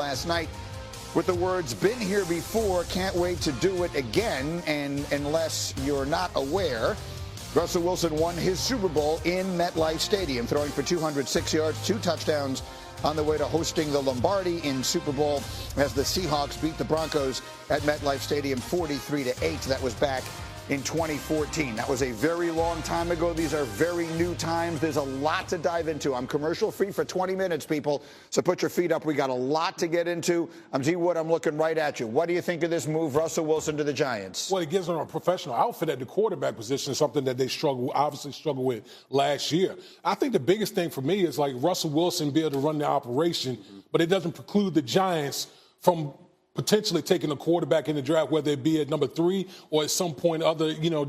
last night with the words, "Been here before, can't wait to do it again." And unless you're not aware, Russell Wilson won his Super Bowl in MetLife Stadium, throwing for 206 yards, 2 touchdowns on the way to hosting the Lombardi in Super Bowl as the Seahawks beat the Broncos at MetLife Stadium 43-8. That was back in 2014. That was a very long time ago. These are very new times. There's a lot to dive into. I'm commercial free for 20 minutes, people, so put your feet up. We got a lot to get into. I'm G. Wood. I'm looking right at you. What do you think of this move, Russell Wilson to the Giants? Well, it gives them a professional outfit at the quarterback position, something that they obviously struggled with last year. I think the biggest thing for me is like Russell Wilson be able to run the operation, but it doesn't preclude the Giants from potentially taking a quarterback in the draft, whether it be at number 3 or at some point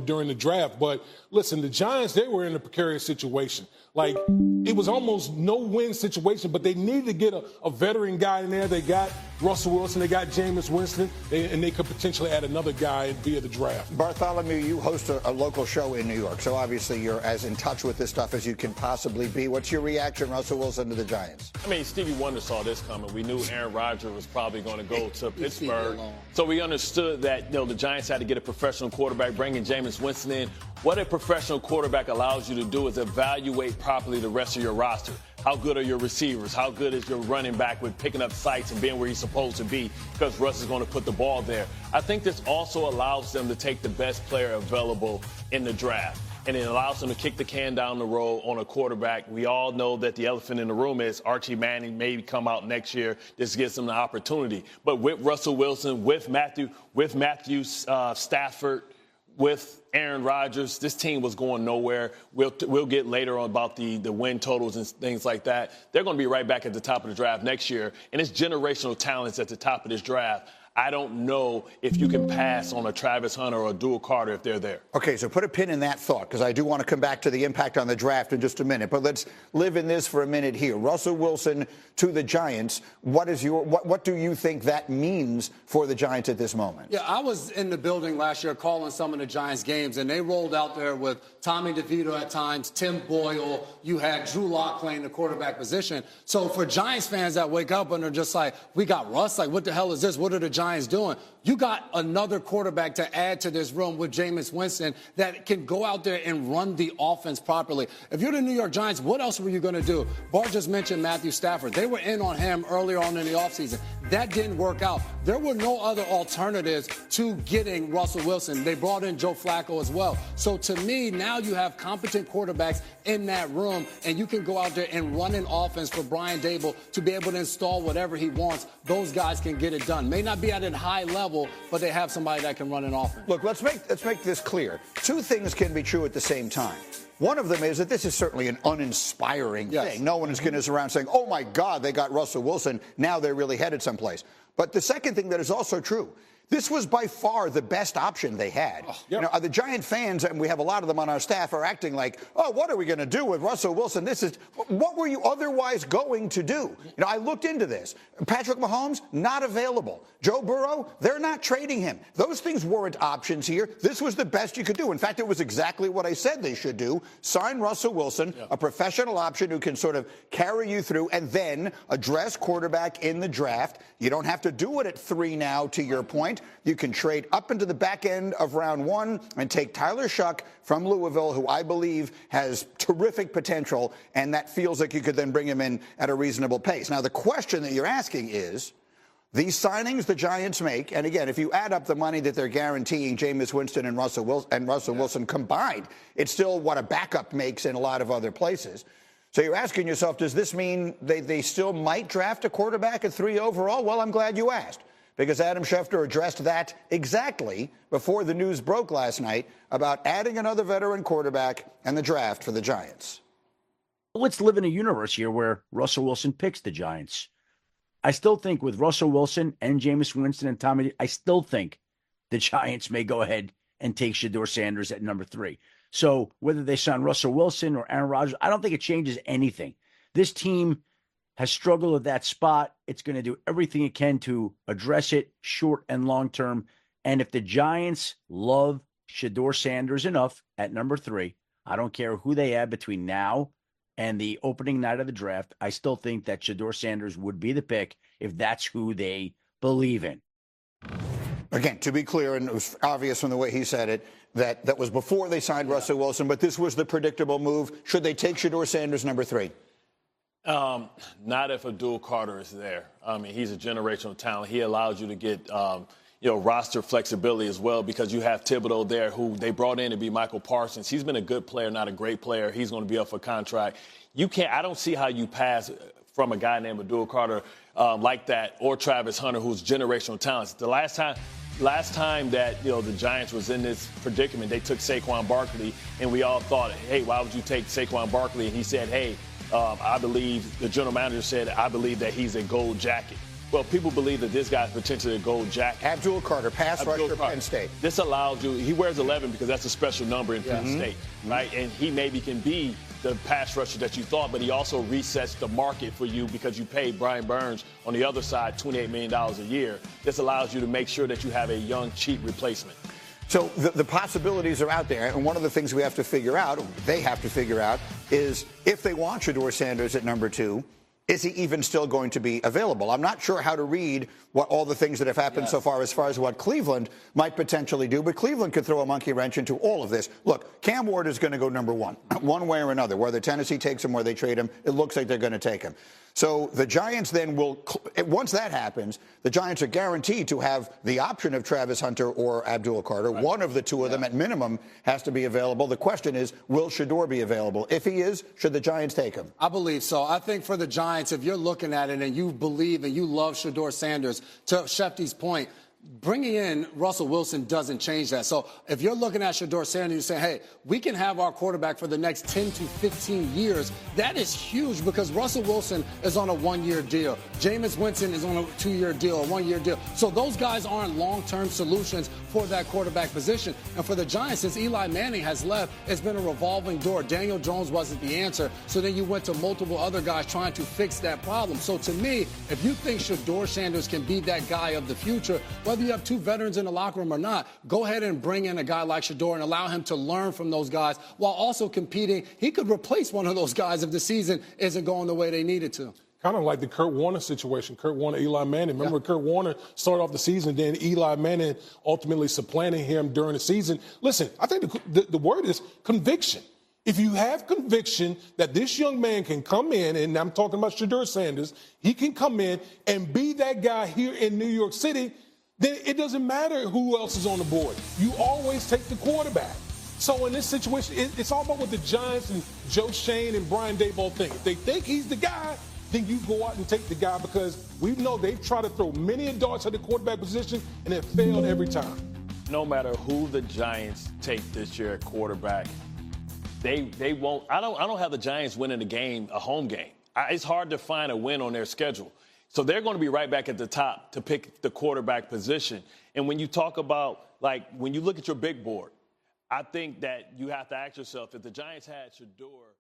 during the draft. But listen, the Giants, they were in a precarious situation. Like, it was almost no-win situation, but they needed to get a veteran guy in there. They got Russell Wilson. They got Jameis Winston. And they could potentially add another guy via the draft. Bartholomew, you host a local show in New York, so obviously you're as in touch with this stuff as you can possibly be. What's your reaction, Russell Wilson, to the Giants? I mean, Stevie Wonder saw this coming. We knew Aaron Rodgers was probably going to go to Pittsburgh. So we understood that, the Giants had to get a professional quarterback, bringing Jameis Winston in. What a professional quarterback allows you to do is evaluate properly the rest of your roster. How good are your receivers? How good is your running back with picking up sights and being where he's supposed to be, because Russ is going to put the ball there. I think this also allows them to take the best player available in the draft. And it allows them to kick the can down the road on a quarterback. We all know that the elephant in the room is Archie Manning may come out next year. This gives them the opportunity. But with Russell Wilson, with Matthew Stafford, with Aaron Rodgers, this team was going nowhere. We'll get later on about the win totals and things like that. They're going to be right back at the top of the draft next year. And it's generational talents at the top of this draft. I don't know if you can pass on a Travis Hunter or a Dual Carter if they're there. Okay, so put a pin in that thought, because I do want to come back to the impact on the draft in just a minute. But let's live in this for a minute here. Russell Wilson to the Giants. What do you think that means for the Giants at this moment? Yeah, I was in the building last year calling some of the Giants games, and they rolled out there with Tommy DeVito at times, Tim Boyle. You had Drew Lock playing the quarterback position. So for Giants fans that wake up and are just like, we got Russ, like, what the hell is this? What are the Giants doing? You got another quarterback to add to this room with Jameis Winston that can go out there and run the offense properly. If you're the New York Giants, what else were you going to do? Bart just mentioned Matthew Stafford. They were in on him earlier on in the offseason. That didn't work out. There were no other alternatives to getting Russell Wilson. They brought in Joe Flacco as well. So to me, now you have competent quarterbacks in that room, and you can go out there and run an offense for Brian Daboll to be able to install whatever he wants. Those guys can get it done. May not be at a high level, but they have somebody that can run an offense. Look, let's make this clear. 2 things can be true at the same time. One of them is that this is certainly an uninspiring thing. No one is going to around saying, oh, my God, they got Russell Wilson. Now they're really headed someplace. But the second thing that is also true, this was by far the best option they had. The Giant fans, and we have a lot of them on our staff, are acting like, oh, what are we going to do with Russell Wilson? What were you otherwise going to do? I looked into this. Patrick Mahomes, not available. Joe Burrow, they're not trading him. Those things weren't options here. This was the best you could do. In fact, it was exactly what I said they should do. Sign Russell Wilson, a professional option who can sort of carry you through, and then address quarterback in the draft. You don't have to do it at 3 now, to your point. You can trade up into the back end of round 1 and take Tyler Shuck from Louisville, who I believe has terrific potential, and that feels like you could then bring him in at a reasonable pace. Now, the question that you're asking is, these signings the Giants make, and again, if you add up the money that they're guaranteeing Jameis Winston and Russell Wilson combined, it's still what a backup makes in a lot of other places. So you're asking yourself, does this mean they still might draft a quarterback at 3 overall? Well, I'm glad you asked, because Adam Schefter addressed that exactly before the news broke last night about adding another veteran quarterback and the draft for the Giants. Let's live in a universe here where Russell Wilson picks the Giants. I still think with Russell Wilson and Jameis Winston and Tommy, I still think the Giants may go ahead and take Shedeur Sanders at number 3. So whether they sign Russell Wilson or Aaron Rodgers, I don't think it changes anything. This team has struggled at that spot. It's going to do everything it can to address it short and long term. And if the Giants love Shedeur Sanders enough at number 3, I don't care who they add between now and the opening night of the draft, I still think that Shedeur Sanders would be the pick if that's who they believe in. Again, to be clear, and it was obvious from the way he said it, that was before they signed Russell Wilson, but this was the predictable move. Should they take Shedeur Sanders number 3? Not if Abdul Carter is there. I mean, he's a generational talent. He allows you to get, roster flexibility as well because you have Thibodeau there who they brought in to be Michael Parsons. He's been a good player, not a great player. He's going to be up for contract. I don't see how you pass from a guy named Abdul Carter like that or Travis Hunter, who's generational talents. The last time that, the Giants was in this predicament, they took Saquon Barkley, and we all thought, hey, why would you take Saquon Barkley? And he said, hey, I believe, the general manager said, I believe that he's a gold jacket. Well, people believe that this guy's potentially a gold jacket. Abdul Carter, pass rusher, Penn State. This allows you, he wears 11 because that's a special number in Penn State, right? And he maybe can be the pass rusher that you thought, but he also resets the market for you because you pay Brian Burns on the other side $28 million a year. This allows you to make sure that you have a young, cheap replacement. So the possibilities are out there, and one of the things we have to figure out, they have to figure out, is if they want Shedeur Sanders at number 2, is he even still going to be available? I'm not sure how to read what all the things that have happened so far as what Cleveland might potentially do, but Cleveland could throw a monkey wrench into all of this. Look, Cam Ward is going to go number 1, one way or another. Whether Tennessee takes him, where they trade him, it looks like they're going to take him. So the Giants then will, once that happens, the Giants are guaranteed to have the option of Travis Hunter or Abdul Carter. Right. One of the two of them at minimum has to be available. The question is, will Shedeur be available? If he is, should the Giants take him? I believe so. I think for the Giants, if you're looking at it and you believe and you love Shedeur Sanders, to Shefty's point, bringing in Russell Wilson doesn't change that. So if you're looking at Shedeur Sanders, you say, hey, we can have our quarterback for the next 10 to 15 years. That is huge because Russell Wilson is on a 1-year deal. Jameis Winston is on a 2-year deal, a 1-year deal. So those guys aren't long-term solutions for that quarterback position. And for the Giants, since Eli Manning has left, it's been a revolving door. Daniel Jones wasn't the answer. So then you went to multiple other guys trying to fix that problem. So to me, if you think Shedeur Sanders can be that guy of the future, whether you have 2 veterans in the locker room or not, go ahead and bring in a guy like Shedeur and allow him to learn from those guys while also competing. He could replace one of those guys if the season isn't going the way they need it to. Kind of like the Kurt Warner situation. Kurt Warner, Eli Manning. Remember, Kurt Warner started off the season, then Eli Manning ultimately supplanting him during the season. Listen, I think the word is conviction. If you have conviction that this young man can come in, and I'm talking about Shedeur Sanders, he can come in and be that guy here in New York City, then it doesn't matter who else is on the board. You always take the quarterback. So in this situation, it's all about what the Giants and Joe Shane and Brian Daboll think. If they think he's the guy, then you go out and take the guy because we know they've tried to throw many darts at the quarterback position and it failed every time. No matter who the Giants take this year at quarterback, they won't. I don't have the Giants winning a home game. It's hard to find a win on their schedule. So they're going to be right back at the top to pick the quarterback position. And when you talk about, when you look at your big board, I think that you have to ask yourself, if the Giants had Shedeur